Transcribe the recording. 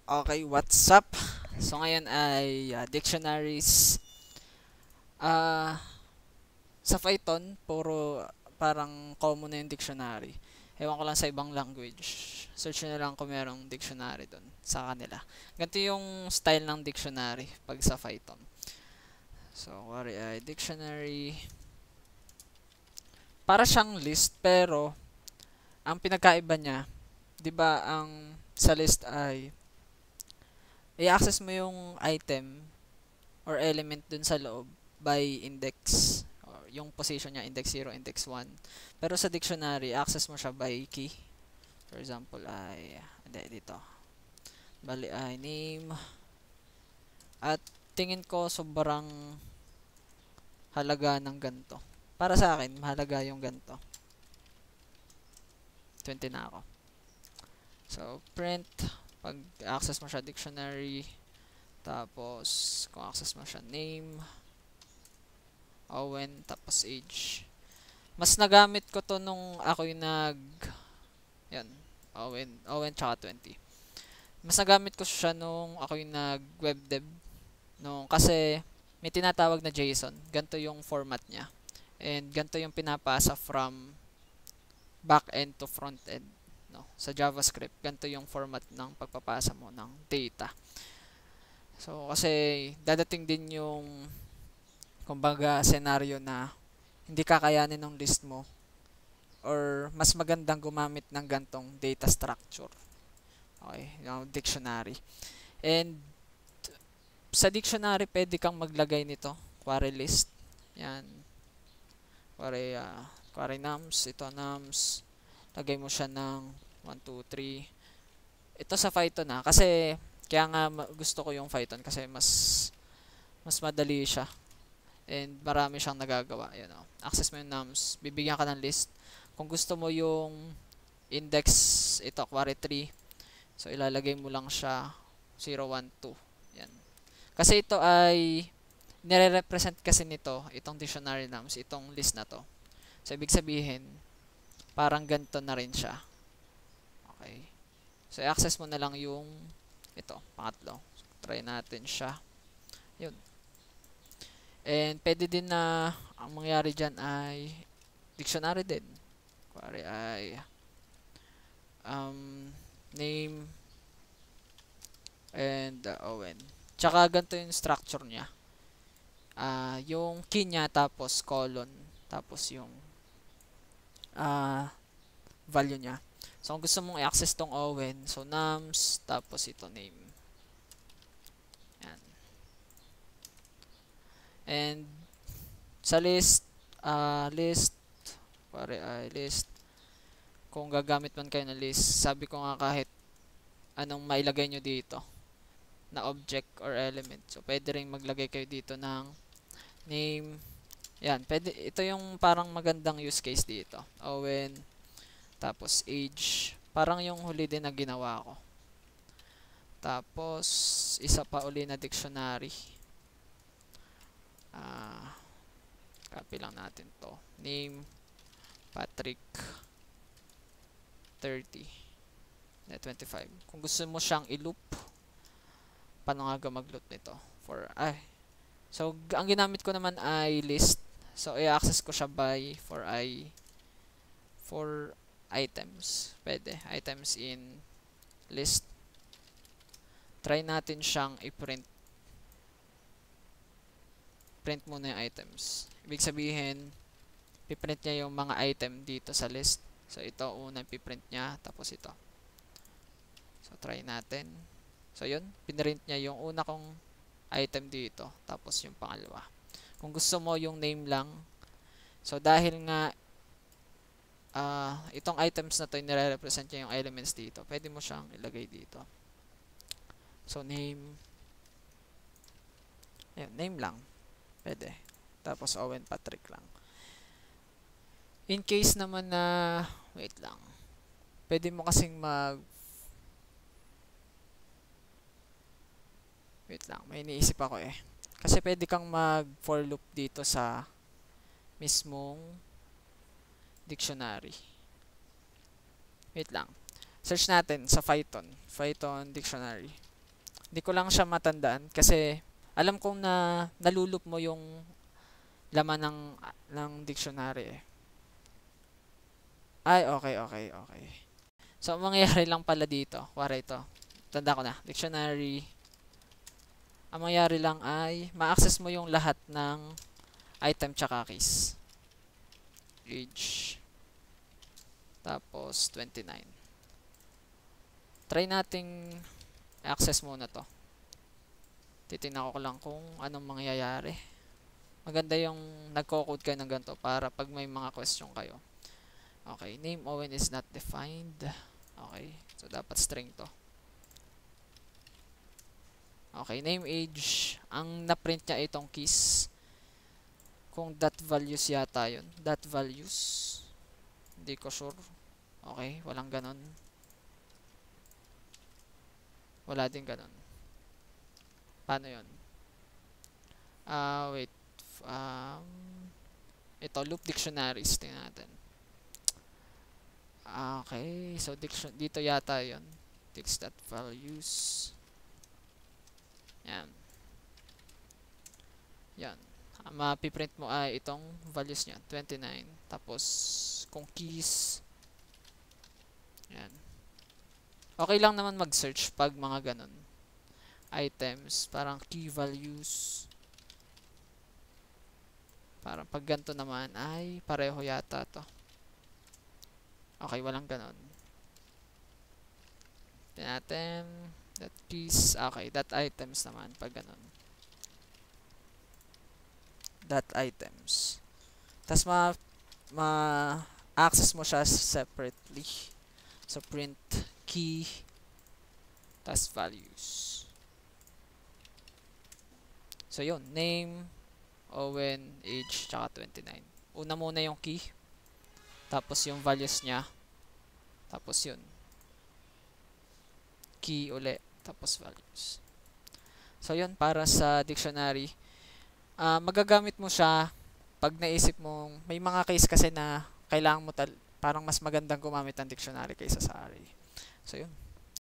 Okay, what's up? So ngayon ay dictionaries. Ah, sa Python, puro parang common na yung dictionary. Ewan ko lang sa ibang language. Search nyo na lang kung merong dictionary doon sa kanila. Ganito yung style ng dictionary pag sa Python. So, wari ay dictionary. Para siyang list pero ang pinagkaiba niya, 'di ba, ang sa list ay i-access mo yung item or element dun sa loob by index or yung position niya index 0, index 1. Pero sa dictionary, access mo siya by key. For example ay hindi dito. Bali ay name at tingin ko sobrang halaga ng ganto. Para sa akin, mahalaga yung ganto. 20 na ako. So, print pag access mo siya dictionary, tapos kung access mo siya name, Owen, tapos age. Mas nagamit ko to nung ako yung yan, Owen tsaka 20. Mas nagamit ko siya nung ako yung web dev nung kasi may tinatawag na JSON. Ganto yung format niya. And ganto yung pinapasa from back end to front end, no? Sa JavaScript, ganto yung format ng pagpapasa mo ng data. So kasi dadating din yung kumbaga scenario na hindi kakayanin ng list mo or mas magandang gumamit ng gantong data structure. Okay, yung dictionary. And sa dictionary, pwede kang maglagay nito. Query list. Yan. Query nums. Ito nums. Lagay mo siya ng 1, 2, 3. Ito sa Python na. Kasi, kaya nga gusto ko yung Python kasi mas madali siya. And marami siyang nagagawa. Yan, o. Access mo yung nums. Bibigyan ka ng list. Kung gusto mo yung index, ito, query 3. So, ilalagay mo lang siya 0, 1, 2. Yan. Kasi ito ay nire-represent kasi nito, itong dictionary names, itong list na to. So, ibig sabihin, parang ganito na rin siya. Okay. So, i-access mo na lang yung ito, pangatlo. So, try natin siya. Yun. And, pwede din na ang mangyari dyan ay dictionary din. Kuwari ay name and Owen. Tsaka ganito yung structure niya. Yung key niya, tapos colon, tapos yung value niya. So, kung gusto mong i-access tong Owen, so nums, tapos ito name. Yan. And sa list, pare ay list, kung gagamit man kayo ng list, sabi ko nga kahit anong mailagay nyo dito na object or element. So, pwede rin maglagay kayo dito ng name. Yan, pwede, ito yung parang magandang use case dito. Owen, tapos age. Parang yung huli din na ginawa ko. Tapos, isa pa uli na dictionary. Copy lang natin to. Name, Patrick, 30, 25. Kung gusto mo siyang i-loop, paano nga mag-loop nito? So, ang ginamit ko naman ay list. So, i-access ko siya by for items. Pwede. Items in list. Try natin siyang i-print. Print muna yung items. Ibig sabihin, piprint niya yung mga item dito sa list. So, ito, unang piprint niya. Tapos ito. So, try natin. So, yun. Pinrint niya yung una kong item dito. Tapos yung pangalawa. Kung gusto mo yung name lang. So, dahil nga itong items na to nire-represent niya yung elements dito, pwede mo siyang ilagay dito. So, name. Ayan, name lang. Pwede. Tapos, Owen Patrick lang. In case naman na, wait lang. Pwede mo kasing wait lang, may iniisip ako eh. Kasi pwede kang mag for loop dito sa mismong dictionary. Wait lang. Search natin sa Python. Python dictionary. Hindi ko lang siya matandaan kasi alam kong na nalulup mo yung laman ng dictionary eh. Ay, okay, okay, okay. So, ang mangyayari lang pala dito, kuwari ito, tanda ko na, dictionary, ang mangyayari lang ay, ma-access mo yung lahat ng item tsaka keys. Age, tapos 29. Try nating access muna to. Titingnan ko lang kung anong mangyayari. Maganda yung nagko-code kayo ng ganito para pag may mga question kayo. Okay, name Owen is not defined. Okay, so dapat string to. Okay, name age. Ang na-print niya itong keys. Kung dot values yata yun. Dot values. Hindi ko sure. Okay, walang ganon. Wala din ganon. Paano yun? Wait. Ito, loop dictionaries. Tingnan natin. Okay, so dito yata yun. Text.values. Yan. Yan. Ang mapiprint mo ay itong values niya. 29. Tapos, kung keys. Yan. Okay lang naman mag-search pag mga ganun. Items. Parang key values. Parang pag ganito naman ay pareho yata to. Okay, walang ganon. Tignan natin. That keys. Okay, that items naman pag ganon. That items. Tapos ma-access mo siya separately. So, print key. Tapos values. So, yun. Name, Owen, age, tsaka 29. Una muna yung key. Tapos yung values niya. Tapos yun. Key uli. Tapos values. So yun, para sa dictionary. Magagamit mo siya pag naisip mong may mga case kasi na kailangan mo parang mas magandang gumamit ng dictionary kaysa sa array. So yun.